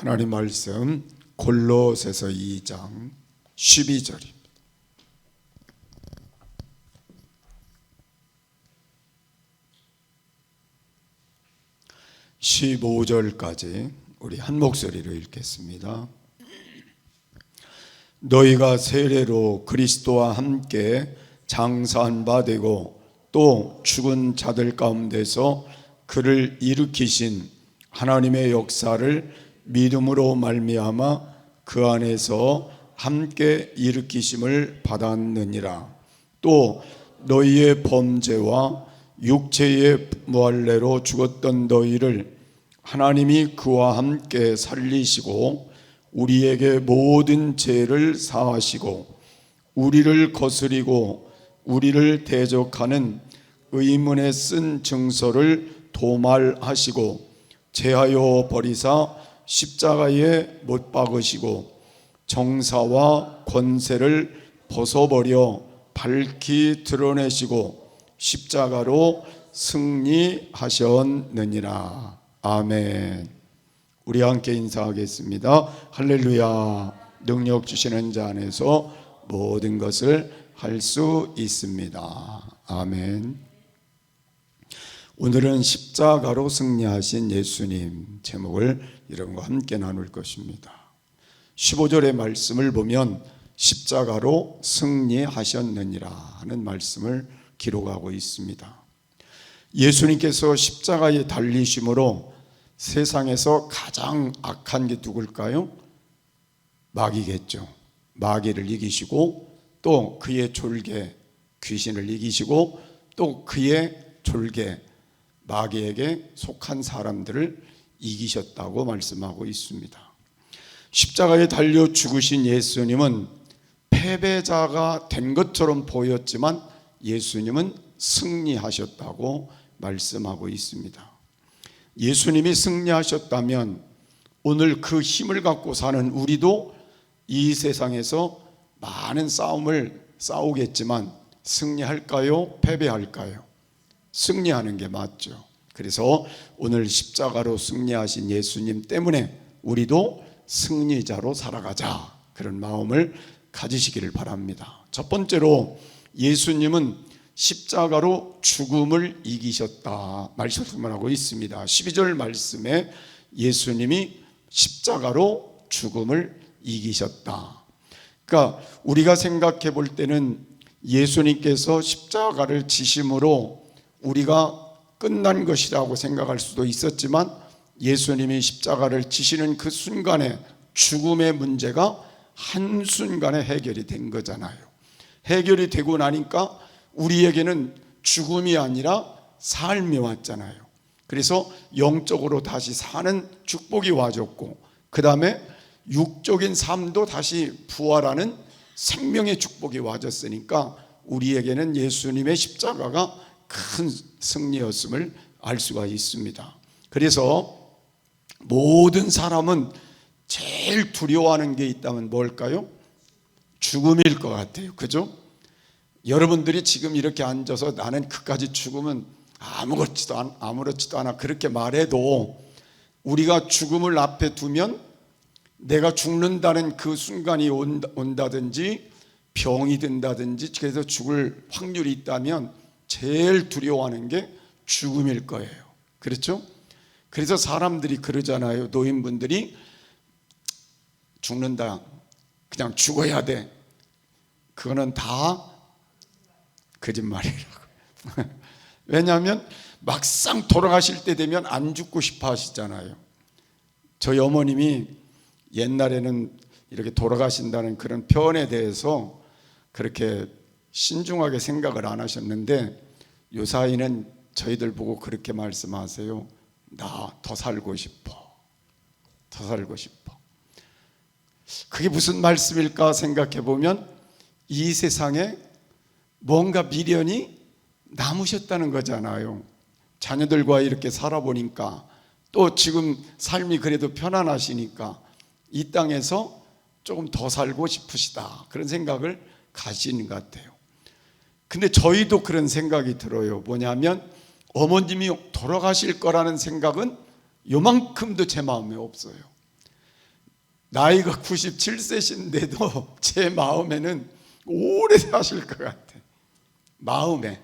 하나님 말씀 골로새서 2장 12절입니다. 15절까지 우리 한 목소리로 읽겠습니다. 너희가 세례로 그리스도와 함께 장사한 바 되고 또 죽은 자들 가운데서 그를 일으키신 하나님의 역사를 믿음으로 말미암아 그 안에서 함께 일으키심을 받았느니라. 또 너희의 범죄와 육체의 무할례로 죽었던 너희를 하나님이 그와 함께 살리시고 우리에게 모든 죄를 사하시고 우리를 거스리고 우리를 대적하는 의문에 쓴 증서를 도말하시고 제하여 버리사 십자가에 못 박으시고 정사와 권세를 벗어버려 밝히 드러내시고 십자가로 승리하셨느니라. 아멘. 우리 함께 인사하겠습니다. 할렐루야. 능력 주시는 자 안에서 모든 것을 할 수 있습니다. 아멘. 오늘은 십자가로 승리하신 예수님 제목을 여러분과 함께 나눌 것입니다. 15절의 말씀을 보면 십자가로 승리하셨느니라 하는 말씀을 기록하고 있습니다. 예수님께서 십자가에 달리심으로 세상에서 가장 악한 게 누굴까요? 마귀겠죠. 마귀를 이기시고 또 그의 졸개 귀신을 이기시고 또 그의 졸개 마귀에게 속한 사람들을 이기셨다고 말씀하고 있습니다. 십자가에 달려 죽으신 예수님은 패배자가 된 것처럼 보였지만 예수님은 승리하셨다고 말씀하고 있습니다. 예수님이 승리하셨다면 오늘 그 힘을 갖고 사는 우리도 이 세상에서 많은 싸움을 싸우겠지만 승리할까요? 패배할까요? 승리하는 게 맞죠. 그래서 오늘 십자가로 승리하신 예수님 때문에 우리도 승리자로 살아가자, 그런 마음을 가지시기를 바랍니다. 첫 번째로 예수님은 십자가로 죽음을 이기셨다 말씀을 하고 있습니다. 12절 말씀에 예수님이 십자가로 죽음을 이기셨다. 그러니까 우리가 생각해 볼 때는 예수님께서 십자가를 지심으로 우리가 끝난 것이라고 생각할 수도 있었지만 예수님이 십자가를 지시는 그 순간에 죽음의 문제가 한순간에 해결이 된 거잖아요. 해결이 되고 나니까 우리에게는 죽음이 아니라 삶이 왔잖아요. 그래서 영적으로 다시 사는 축복이 와줬고 그 다음에 육적인 삶도 다시 부활하는 생명의 축복이 와줬으니까 우리에게는 예수님의 십자가가 큰 승리였음을 알 수가 있습니다. 그래서 모든 사람은 제일 두려워하는 게 있다면 뭘까요? 죽음일 것 같아요. 그죠? 여러분들이 지금 이렇게 앉아서 나는 그까지 죽으면 아무렇지도 않아 그렇게 말해도 우리가 죽음을 앞에 두면 내가 죽는다는 그 순간이 온다든지 병이 든다든지 그래서 죽을 확률이 있다면 제일 두려워하는 게 죽음일 거예요. 그렇죠? 그래서 사람들이 그러잖아요. 노인분들이 죽는다, 그냥 죽어야 돼. 그거는 다 거짓말이라고. 왜냐하면 막상 돌아가실 때 되면 안 죽고 싶어 하시잖아요. 저희 어머님이 옛날에는 이렇게 돌아가신다는 그런 표현에 대해서 그렇게 신중하게 생각을 안 하셨는데 요사이는 저희들 보고 그렇게 말씀하세요. 나 더 살고 싶어. 더 살고 싶어. 그게 무슨 말씀일까 생각해 보면 이 세상에 뭔가 미련이 남으셨다는 거잖아요. 자녀들과 이렇게 살아보니까 또 지금 삶이 그래도 편안하시니까 이 땅에서 조금 더 살고 싶으시다, 그런 생각을 가지는 것 같아요. 근데 저희도 그런 생각이 들어요. 뭐냐면 어머님이 돌아가실 거라는 생각은 요만큼도 제 마음에 없어요. 나이가 97세신데도 제 마음에는 오래 사실 것 같아. 마음에.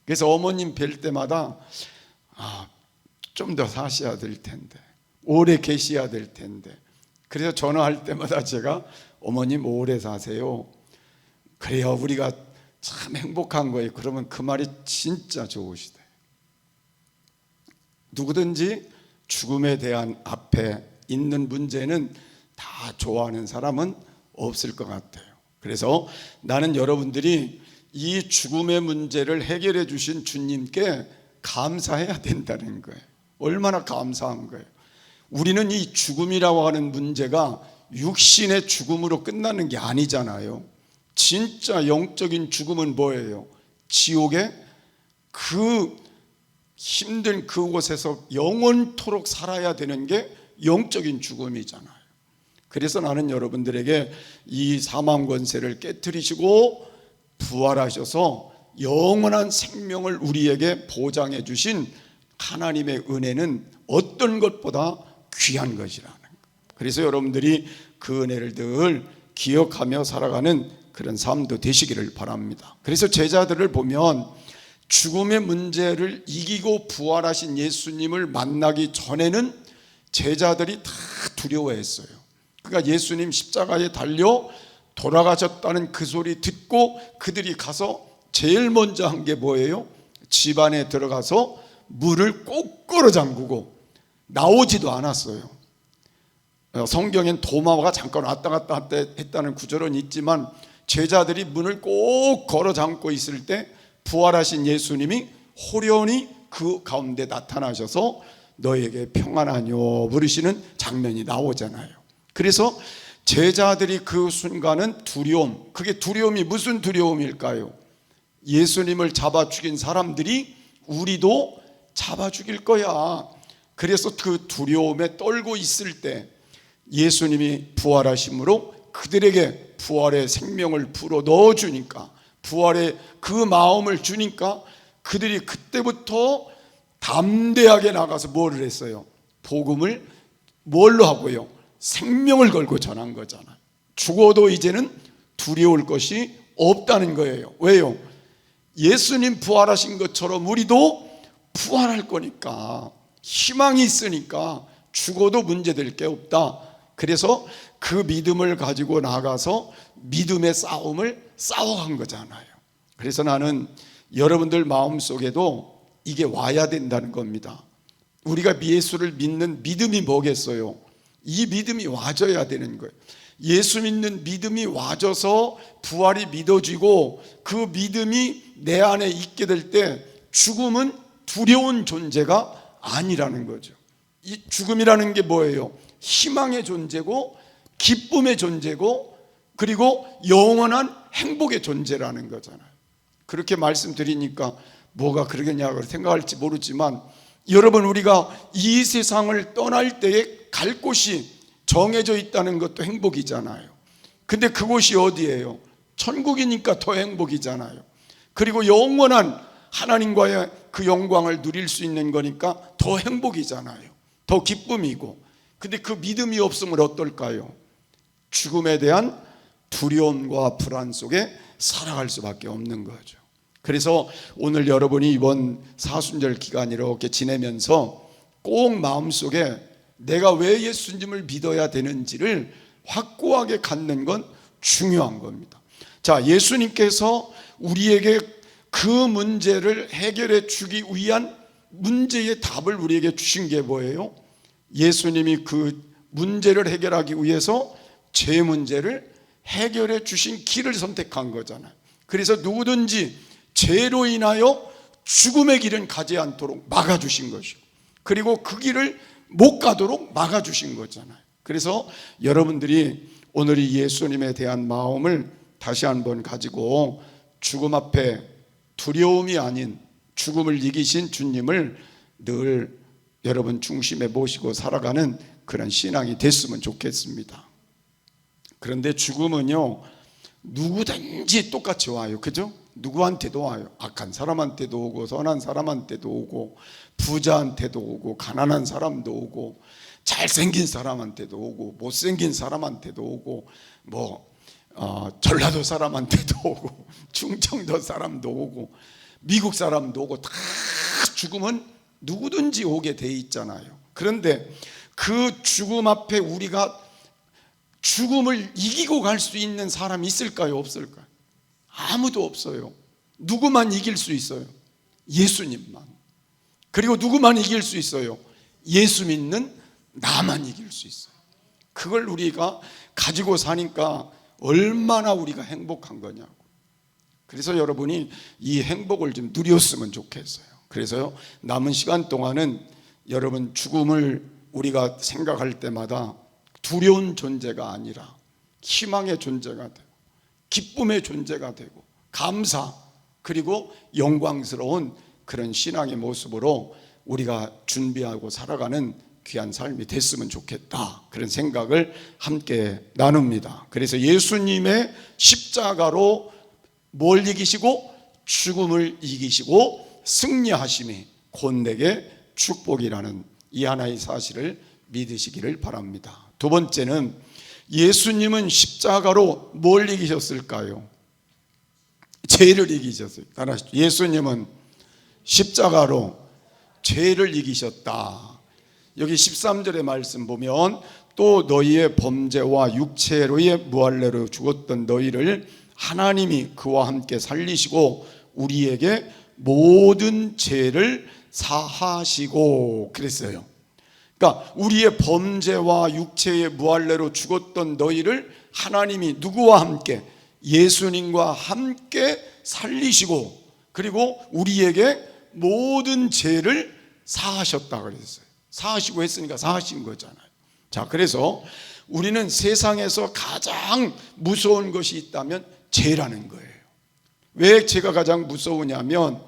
그래서 어머님 뵐 때마다 좀 더 사셔야 될 텐데, 오래 계셔야 될 텐데. 그래서 전화할 때마다 제가 어머님 오래 사세요. 그래야 우리가 참 행복한 거예요. 그러면 그 말이 진짜 좋으시대. 누구든지 죽음에 대한 앞에 있는 문제는 다 좋아하는 사람은 없을 것 같아요. 그래서 나는 여러분들이 이 죽음의 문제를 해결해 주신 주님께 감사해야 된다는 거예요. 얼마나 감사한 거예요. 우리는 이 죽음이라고 하는 문제가 육신의 죽음으로 끝나는 게 아니잖아요. 진짜 영적인 죽음은 뭐예요? 지옥의 그 힘든 그곳에서 영원토록 살아야 되는 게 영적인 죽음이잖아요. 그래서 나는 여러분들에게 이 사망 권세를 깨트리시고 부활하셔서 영원한 생명을 우리에게 보장해 주신 하나님의 은혜는 어떤 것보다 귀한 것이라는 거예요. 그래서 여러분들이 그 은혜를 늘 기억하며 살아가는 그런 삶도 되시기를 바랍니다. 그래서 제자들을 보면 죽음의 문제를 이기고 부활하신 예수님을 만나기 전에는 제자들이 다 두려워했어요. 그러니까 예수님 십자가에 달려 돌아가셨다는 그 소리 듣고 그들이 가서 제일 먼저 한 게 뭐예요? 집 안에 들어가서 문을 꼭 걸어 잠그고 나오지도 않았어요. 성경엔 도마가 잠깐 왔다 갔다 했다는 구절은 있지만 제자들이 문을 꼭 걸어 잠고 있을 때 부활하신 예수님이 호련히 그 가운데 나타나셔서 너에게 평안하뇨 부르시는 장면이 나오잖아요. 그래서 제자들이 그 순간은 두려움, 그게 두려움이 무슨 두려움일까요? 예수님을 잡아 죽인 사람들이 우리도 잡아 죽일 거야. 그래서 그 두려움에 떨고 있을 때 예수님이 부활하심으로 그들에게 부활의 생명을 불어 넣어주니까, 부활의 그 마음을 주니까 그들이 그때부터 담대하게 나가서 뭐를 했어요? 복음을 뭘로 하고요? 생명을 걸고 전한 거잖아요. 죽어도 이제는 두려울 것이 없다는 거예요. 왜요? 예수님 부활하신 것처럼 우리도 부활할 거니까, 희망이 있으니까 죽어도 문제될 게 없다. 그래서 그 믿음을 가지고 나가서 믿음의 싸움을 싸워간 거잖아요. 그래서 나는 여러분들 마음속에도 이게 와야 된다는 겁니다. 우리가 예수를 믿는 믿음이 뭐겠어요? 이 믿음이 와줘야 되는 거예요. 예수 믿는 믿음이 와줘서 부활이 믿어지고 그 믿음이 내 안에 있게 될 때 죽음은 두려운 존재가 아니라는 거죠. 이 죽음이라는 게 뭐예요? 희망의 존재고 기쁨의 존재고 그리고 영원한 행복의 존재라는 거잖아요. 그렇게 말씀드리니까 뭐가 그러겠냐고 생각할지 모르지만 여러분, 우리가 이 세상을 떠날 때에 갈 곳이 정해져 있다는 것도 행복이잖아요. 근데 그곳이 어디예요? 천국이니까 더 행복이잖아요. 그리고 영원한 하나님과의 그 영광을 누릴 수 있는 거니까 더 행복이잖아요. 더 기쁨이고. 근데 그 믿음이 없으면 어떨까요? 죽음에 대한 두려움과 불안 속에 살아갈 수밖에 없는 거죠. 그래서 오늘 여러분이 이번 사순절 기간 이렇게 지내면서 꼭 마음속에 내가 왜 예수님을 믿어야 되는지를 확고하게 갖는 건 중요한 겁니다. 자, 예수님께서 우리에게 그 문제를 해결해 주기 위한 문제의 답을 우리에게 주신 게 뭐예요? 예수님이 그 문제를 해결하기 위해서 제 문제를 해결해 주신 길을 선택한 거잖아요. 그래서 누구든지 죄로 인하여 죽음의 길은 가지 않도록 막아주신 것이고, 그리고 그 길을 못 가도록 막아주신 거잖아요. 그래서 여러분들이 오늘 이 예수님에 대한 마음을 다시 한번 가지고 죽음 앞에 두려움이 아닌 죽음을 이기신 주님을 늘 여러분 중심에 모시고 살아가는 그런 신앙이 됐으면 좋겠습니다. 그런데 죽음은요, 누구든지 똑같이 와요. 그죠? 누구한테도 와요. 악한 사람한테도 오고 선한 사람한테도 오고 부자한테도 오고 가난한 사람도 오고 잘생긴 사람한테도 오고 못생긴 사람한테도 오고 전라도 사람한테도 오고 충청도 사람도 오고 미국 사람도 오고 다 죽음은 누구든지 오게 돼 있잖아요. 그런데 그 죽음 앞에 우리가 죽음을 이기고 갈 수 있는 사람이 있을까요? 없을까요? 아무도 없어요. 누구만 이길 수 있어요? 예수님만. 그리고 누구만 이길 수 있어요? 예수 믿는 나만 이길 수 있어요. 그걸 우리가 가지고 사니까 얼마나 우리가 행복한 거냐고. 그래서 여러분이 이 행복을 좀 누렸으면 좋겠어요. 그래서요, 남은 시간 동안은 여러분 죽음을 우리가 생각할 때마다 두려운 존재가 아니라 희망의 존재가 되고 기쁨의 존재가 되고 감사 그리고 영광스러운 그런 신앙의 모습으로 우리가 준비하고 살아가는 귀한 삶이 됐으면 좋겠다, 그런 생각을 함께 나눕니다. 그래서 예수님의 십자가로 뭘 이기시고 죽음을 이기시고 승리하심이 곧 내게 축복이라는 이 하나의 사실을 믿으시기를 바랍니다. 두 번째는 예수님은 십자가로 뭘 이기셨을까요? 죄를 이기셨어요. 따라하시죠. 예수님은 십자가로 죄를 이기셨다. 여기 13절의 말씀 보면 또 너희의 범죄와 육체로의 무할례로 죽었던 너희를 하나님이 그와 함께 살리시고 우리에게 모든 죄를 사하시고 그랬어요. 그러니까 우리의 범죄와 육체의 무할례로 죽었던 너희를 하나님이 누구와 함께? 예수님과 함께 살리시고 그리고 우리에게 모든 죄를 사하셨다 그랬어요. 사하시고 했으니까 사하신 거잖아요. 자, 그래서 우리는 세상에서 가장 무서운 것이 있다면 죄라는 거예요. 왜 죄가 가장 무서우냐면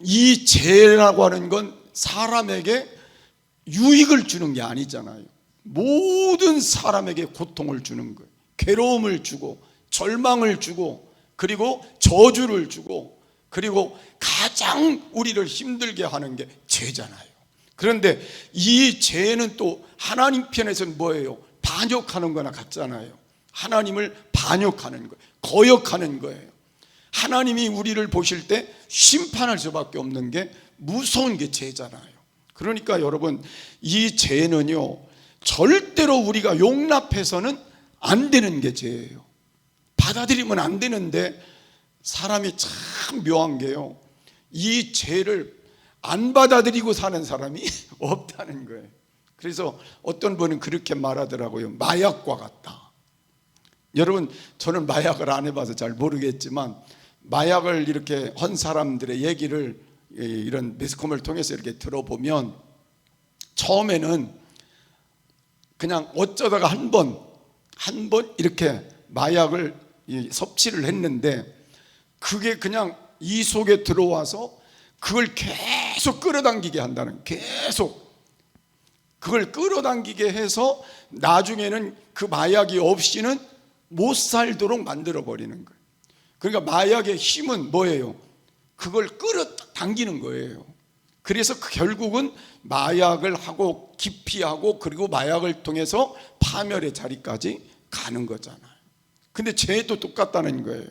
이 죄라고 하는 건 사람에게 유익을 주는 게 아니잖아요. 모든 사람에게 고통을 주는 거예요. 괴로움을 주고 절망을 주고 그리고 저주를 주고 그리고 가장 우리를 힘들게 하는 게 죄잖아요. 그런데 이 죄는 또 하나님 편에서는 뭐예요? 반역하는 거나 같잖아요. 하나님을 반역하는 거예요. 거역하는 거예요. 하나님이 우리를 보실 때 심판할 수밖에 없는 게 무서운 게 죄잖아요. 그러니까 여러분, 이 죄는요 절대로 우리가 용납해서는 안 되는 게 죄예요. 받아들이면 안 되는데 사람이 참 묘한 게요, 이 죄를 안 받아들이고 사는 사람이 없다는 거예요. 그래서 어떤 분은 그렇게 말하더라고요. 마약과 같다. 여러분, 저는 마약을 안 해봐서 잘 모르겠지만 마약을 이렇게 한 사람들의 얘기를 이런 매스컴을 통해서 이렇게 들어보면 처음에는 그냥 어쩌다가 한 번 이렇게 마약을 섭취를 했는데 그게 그냥 이 속에 들어와서 그걸 계속 끌어당기게 한다는, 계속 그걸 끌어당기게 해서 나중에는 그 마약이 없이는 못 살도록 만들어 버리는 거예요. 그러니까 마약의 힘은 뭐예요? 그걸 끌어당기는 거예요. 그래서 결국은 마약을 하고 기피하고 그리고 마약을 통해서 파멸의 자리까지 가는 거잖아요. 근데 죄도 똑같다는 거예요.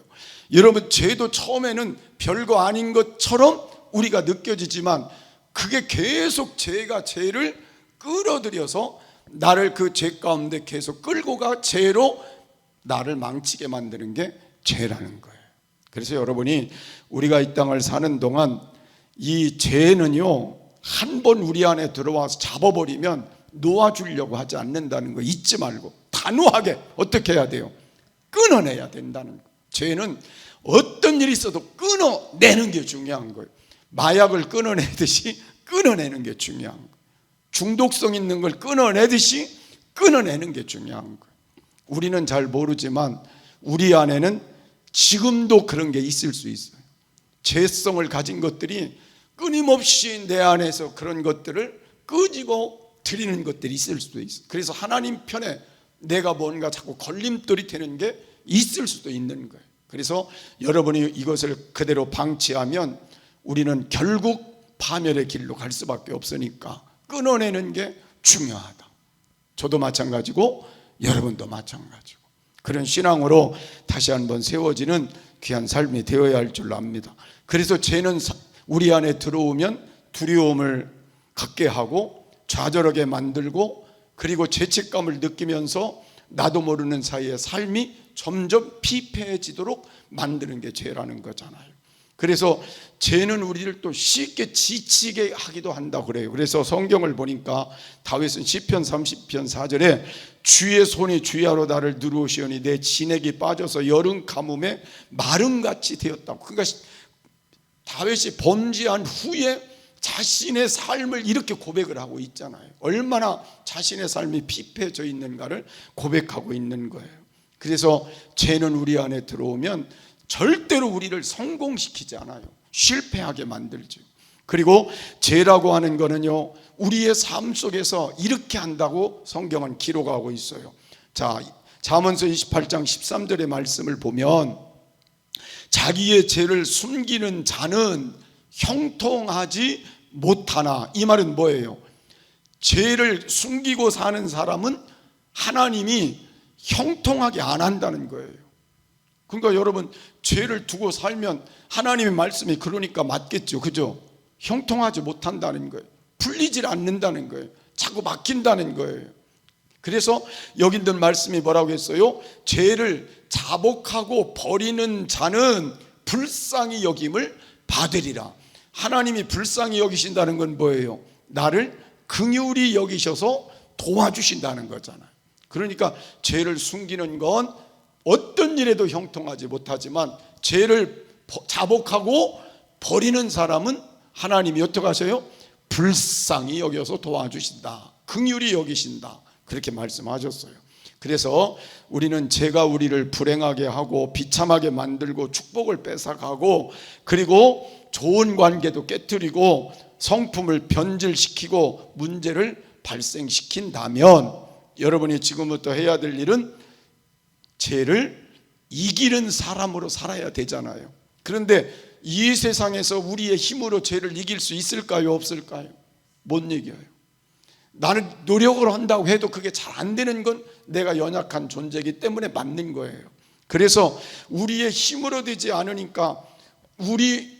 여러분, 죄도 처음에는 별거 아닌 것처럼 우리가 느껴지지만 그게 계속 죄가 죄를 끌어들여서 나를 그 죄 가운데 계속 끌고 가 죄로 나를 망치게 만드는 게 죄라는 거예요. 그래서 여러분이 우리가 이 땅을 사는 동안 이 죄는요 한 번 우리 안에 들어와서 잡아버리면 놓아주려고 하지 않는다는 거 잊지 말고 단호하게 어떻게 해야 돼요? 끊어내야 된다는 거. 죄는 어떤 일이 있어도 끊어내는 게 중요한 거예요. 마약을 끊어내듯이 끊어내는 게 중요한 거예요. 중독성 있는 걸 끊어내듯이 끊어내는 게 중요한 거예요. 우리는 잘 모르지만 우리 안에는 지금도 그런 게 있을 수 있어요. 죄성을 가진 것들이 끊임없이 내 안에서 그런 것들을 끄집어 드리는 것들이 있을 수도 있어요. 그래서 하나님 편에 내가 뭔가 자꾸 걸림돌이 되는 게 있을 수도 있는 거예요. 그래서 여러분이 이것을 그대로 방치하면 우리는 결국 파멸의 길로 갈 수밖에 없으니까 끊어내는 게 중요하다. 저도 마찬가지고 여러분도 마찬가지고 그런 신앙으로 다시 한번 세워지는 귀한 삶이 되어야 할 줄로 압니다. 그래서 죄는 우리 안에 들어오면 두려움을 갖게 하고 좌절하게 만들고 그리고 죄책감을 느끼면서 나도 모르는 사이에 삶이 점점 피폐해지도록 만드는 게 죄라는 거잖아요. 그래서 죄는 우리를 또 쉽게 지치게 하기도 한다고 그래요. 그래서 성경을 보니까 다윗은 시편 30편 4절에 주의 손이 주야로 나를 누르시오니 내 진액이 빠져서 여름 가뭄에 마름같이 되었다고. 그러니까 다윗이 범죄한 후에 자신의 삶을 이렇게 고백을 하고 있잖아요. 얼마나 자신의 삶이 피폐해져 있는가를 고백하고 있는 거예요. 그래서 죄는 우리 안에 들어오면 절대로 우리를 성공시키지 않아요. 실패하게 만들죠. 그리고 죄라고 하는 거는요, 우리의 삶 속에서 이렇게 한다고 성경은 기록하고 있어요. 자, 잠언서 28장 13절의 말씀을 보면 자기의 죄를 숨기는 자는 형통하지 못하나, 이 말은 뭐예요? 죄를 숨기고 사는 사람은 하나님이 형통하게 안 한다는 거예요. 그러니까 여러분, 죄를 두고 살면 하나님의 말씀이 그러니까 맞겠죠. 그죠? 형통하지 못한다는 거예요. 풀리질 않는다는 거예요. 자꾸 막힌다는 거예요. 그래서 여기 있는 말씀이 뭐라고 했어요? 죄를 자복하고 버리는 자는 불쌍히 여김을 받으리라. 하나님이 불쌍히 여기신다는 건 뭐예요? 나를 긍휼히 여기셔서 도와주신다는 거잖아요. 그러니까 죄를 숨기는 건 어떤 일에도 형통하지 못하지만 죄를 자복하고 버리는 사람은 하나님이 어떻게 하세요? 불쌍히 여겨서 도와주신다. 긍휼히 여기신다. 그렇게 말씀하셨어요. 그래서 우리는 죄가 우리를 불행하게 하고 비참하게 만들고 축복을 뺏어가고 그리고 좋은 관계도 깨뜨리고 성품을 변질시키고 문제를 발생시킨다면 여러분이 지금부터 해야 될 일은 죄를 이기는 사람으로 살아야 되잖아요. 그런데 이 세상에서 우리의 힘으로 죄를 이길 수 있을까요? 없을까요? 못 이겨요. 나는 노력을 한다고 해도 그게 잘 안 되는 건 내가 연약한 존재이기 때문에 맞는 거예요. 그래서 우리의 힘으로 되지 않으니까 우리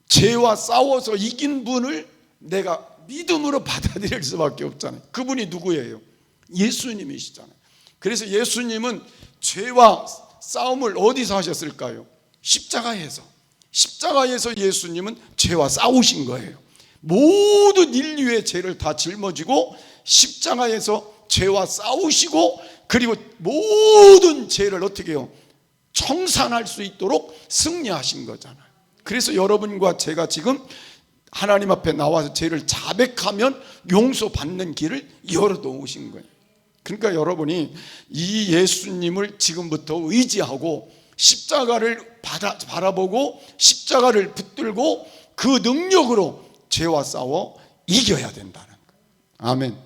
죄와 싸워서 이긴 분을 내가 믿음으로 받아들일 수밖에 없잖아요. 그분이 누구예요? 예수님이시잖아요. 그래서 예수님은 죄와 싸움을 어디서 하셨을까요? 십자가에서. 십자가에서 예수님은 죄와 싸우신 거예요. 모든 인류의 죄를 다 짊어지고 십자가에서 죄와 싸우시고 그리고 모든 죄를 어떻게 해요? 청산할 수 있도록 승리하신 거잖아요. 그래서 여러분과 제가 지금 하나님 앞에 나와서 죄를 자백하면 용서받는 길을 열어놓으신 거예요. 그러니까 여러분이 이 예수님을 지금부터 의지하고 십자가를 바라보고 십자가를 붙들고 그 능력으로 죄와 싸워 이겨야 된다는 거예요. 아멘.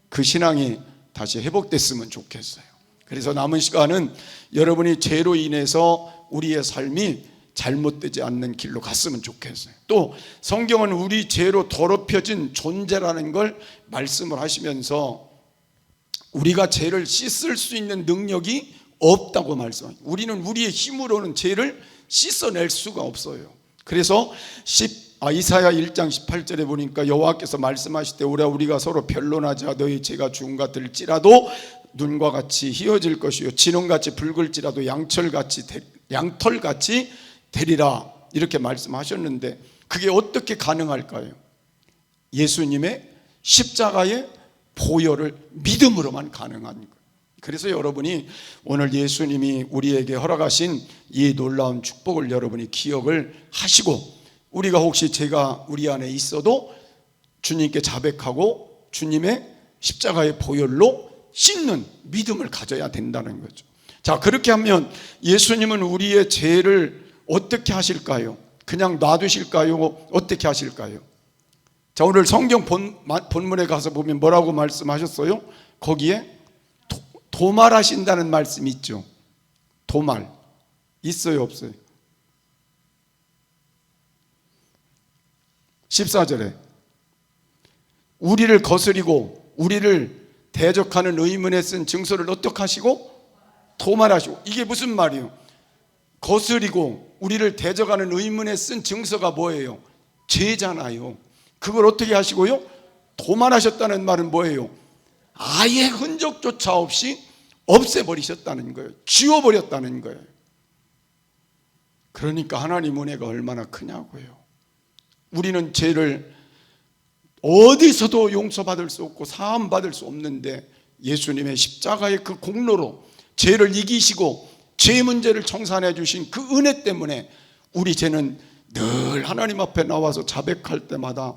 그 신앙이 다시 회복됐으면 좋겠어요. 그래서 남은 시간은 여러분이 죄로 인해서 우리의 삶이 잘못되지 않는 길로 갔으면 좋겠어요. 또 성경은 우리 죄로 더럽혀진 존재라는 걸 말씀을 하시면서 우리가 죄를 씻을 수 있는 능력이 없다고 말씀합니다. 우리는 우리의 힘으로는 죄를 씻어낼 수가 없어요. 그래서 이사야 1장 18절에 보니까 여호와께서 말씀하실 때 우리가 서로 변론하자. 너희 죄가 죽은 것 같을지라도 눈과 같이 희어질 것이요 진홍같이 붉을지라도 양털같이 되리라. 이렇게 말씀하셨는데 그게 어떻게 가능할까요? 예수님의 십자가의 보혈을 믿음으로만 가능한 거예요. 그래서 여러분이 오늘 예수님이 우리에게 허락하신 이 놀라운 축복을 여러분이 기억을 하시고 우리가 혹시 죄가 우리 안에 있어도 주님께 자백하고 주님의 십자가의 보혈로 씻는 믿음을 가져야 된다는 거죠. 자, 그렇게 하면 예수님은 우리의 죄를 어떻게 하실까요? 그냥 놔두실까요? 어떻게 하실까요? 자, 오늘 성경 본문에 가서 보면 뭐라고 말씀하셨어요? 거기에 도말하신다는 말씀이 있죠. 도말 있어요, 없어요? 14절에 우리를 거스리고 우리를 대적하는 의문에 쓴 증서를 어떻게 하시고? 도말하시고. 이게 무슨 말이에요? 거스리고 우리를 대적하는 의문에 쓴 증서가 뭐예요? 죄잖아요. 그걸 어떻게 하시고요? 도말하셨다는 말은 뭐예요? 아예 흔적조차 없이 없애버리셨다는 거예요. 지워버렸다는 거예요. 그러니까 하나님 은혜가 얼마나 크냐고요. 우리는 죄를 어디서도 용서받을 수 없고 사함받을 수 없는데 예수님의 십자가의 그 공로로 죄를 이기시고 죄 문제를 청산해 주신 그 은혜 때문에 우리 죄는 늘 하나님 앞에 나와서 자백할 때마다,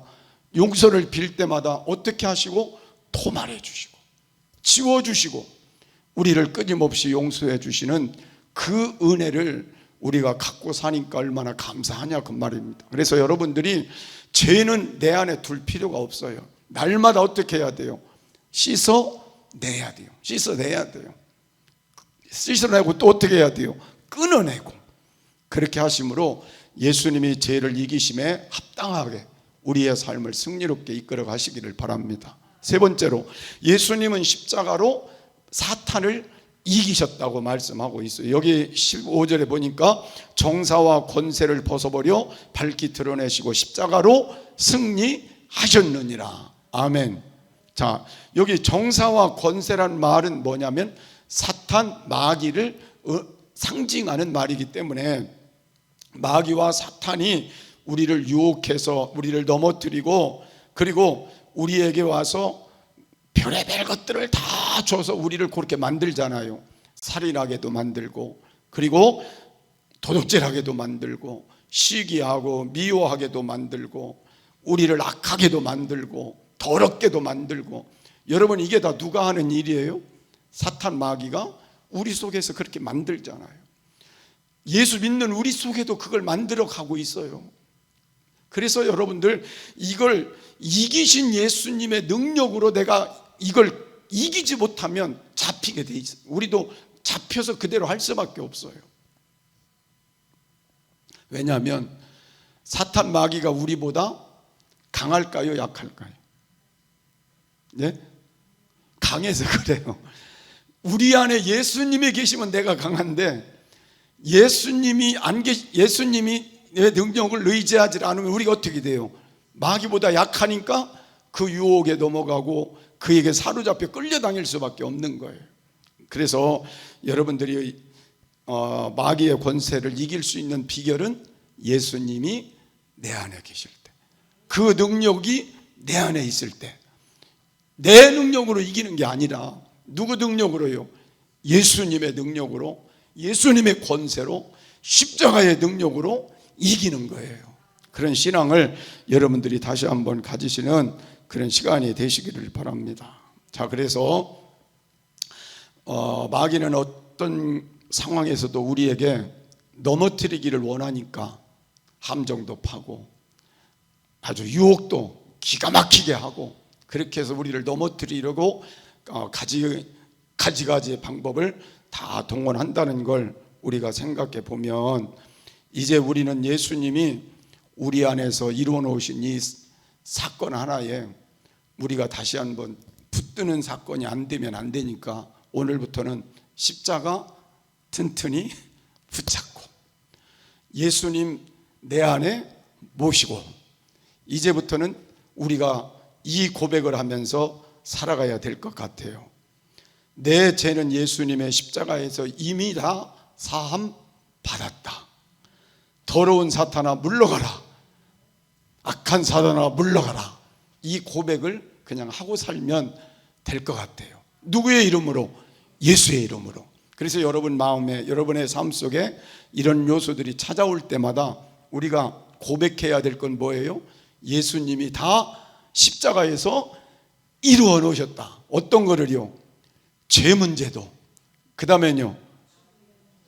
용서를 빌 때마다 어떻게 하시고? 도말해 주시고 지워주시고 우리를 끊임없이 용서해 주시는 그 은혜를 우리가 갖고 사니까 얼마나 감사하냐 그 말입니다. 그래서 여러분들이 죄는 내 안에 둘 필요가 없어요. 날마다 어떻게 해야 돼요? 씻어내야 돼요. 씻어내야 돼요. 씻어내고 또 어떻게 해야 돼요? 끊어내고. 그렇게 하심으로 예수님이 죄를 이기심에 합당하게 우리의 삶을 승리롭게 이끌어 가시기를 바랍니다. 세 번째로, 예수님은 십자가로 사탄을 이기셨다고 말씀하고 있어요. 여기 15절에 보니까 정사와 권세를 벗어버려 밝히 드러내시고 십자가로 승리하셨느니라. 아멘. 자, 여기 정사와 권세란 말은 뭐냐면 사탄, 마귀를 상징하는 말이기 때문에 마귀와 사탄이 우리를 유혹해서 우리를 넘어뜨리고, 그리고 우리에게 와서 별의별 것들을 다 줘서 우리를 그렇게 만들잖아요. 살인하게도 만들고, 그리고 도둑질하게도 만들고, 시기하고 미워하게도 만들고, 우리를 악하게도 만들고, 더럽게도 만들고. 여러분, 이게 다 누가 하는 일이에요? 사탄, 마귀가 우리 속에서 그렇게 만들잖아요. 예수 믿는 우리 속에도 그걸 만들어 가고 있어요. 그래서 여러분들, 이걸 이기신 예수님의 능력으로 내가 이걸 이기지 못하면 잡히게 돼 있어요. 우리도 잡혀서 그대로 할 수밖에 없어요. 왜냐하면 사탄, 마귀가 우리보다 강할까요? 약할까요? 네? 강해서 그래요. 우리 안에 예수님이 계시면 내가 강한데, 예수님이 내 능력을 의지하지 않으면 우리가 어떻게 돼요? 마귀보다 약하니까 그 유혹에 넘어가고 그에게 사로잡혀 끌려다닐 수밖에 없는 거예요. 그래서 여러분들이 마귀의 권세를 이길 수 있는 비결은 예수님이 내 안에 계실 때, 그 능력이 내 안에 있을 때, 내 능력으로 이기는 게 아니라 누구 능력으로요? 예수님의 능력으로, 예수님의 권세로, 십자가의 능력으로 이기는 거예요. 그런 신앙을 여러분들이 다시 한번 가지시는 그런 시간이 되시기를 바랍니다. 자, 그래서 마귀는 어떤 상황에서도 우리에게 넘어뜨리기를 원하니까 함정도 파고 아주 유혹도 기가 막히게 하고, 그렇게 해서 우리를 넘어뜨리려고 가지가지의 방법을 다 동원한다는 걸 우리가 생각해 보면, 이제 우리는 예수님이 우리 안에서 이루어 놓으신 이 사건 하나에 우리가 다시 한번 붙드는 사건이 안 되면 안 되니까 오늘부터는 십자가 튼튼히 붙잡고 예수님 내 안에 모시고, 이제부터는 우리가 이 고백을 하면서 살아가야 될 것 같아요. 내 죄는 예수님의 십자가에서 이미 다 사함 받았다. 더러운 사탄아 물러가라. 악한 사탄아 물러가라. 이 고백을 그냥 하고 살면 될 것 같아요. 누구의 이름으로? 예수의 이름으로. 그래서 여러분 마음에, 여러분의 삶 속에 이런 요소들이 찾아올 때마다 우리가 고백해야 될 건 뭐예요? 예수님이 다 십자가에서 이루어 놓으셨다. 어떤 거를요? 죄 문제도, 그 다음에요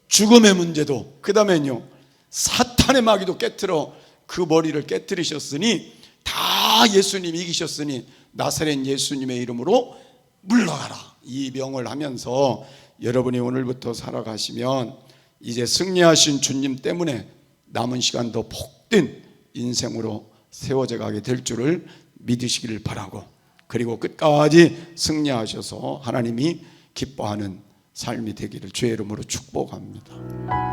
죽음의 문제도, 그 다음에요 사탄의 마귀도 깨트려 그 머리를 깨트리셨으니, 다 예수님이 이기셨으니 나사렛 예수님의 이름으로 물러가라. 이 명을 하면서 여러분이 오늘부터 살아가시면 이제 승리하신 주님 때문에 남은 시간 더 복된 인생으로 세워져 가게 될 줄을 믿으시기를 바라고, 그리고 끝까지 승리하셔서 하나님이 기뻐하는 삶이 되기를 주의 이름으로 축복합니다.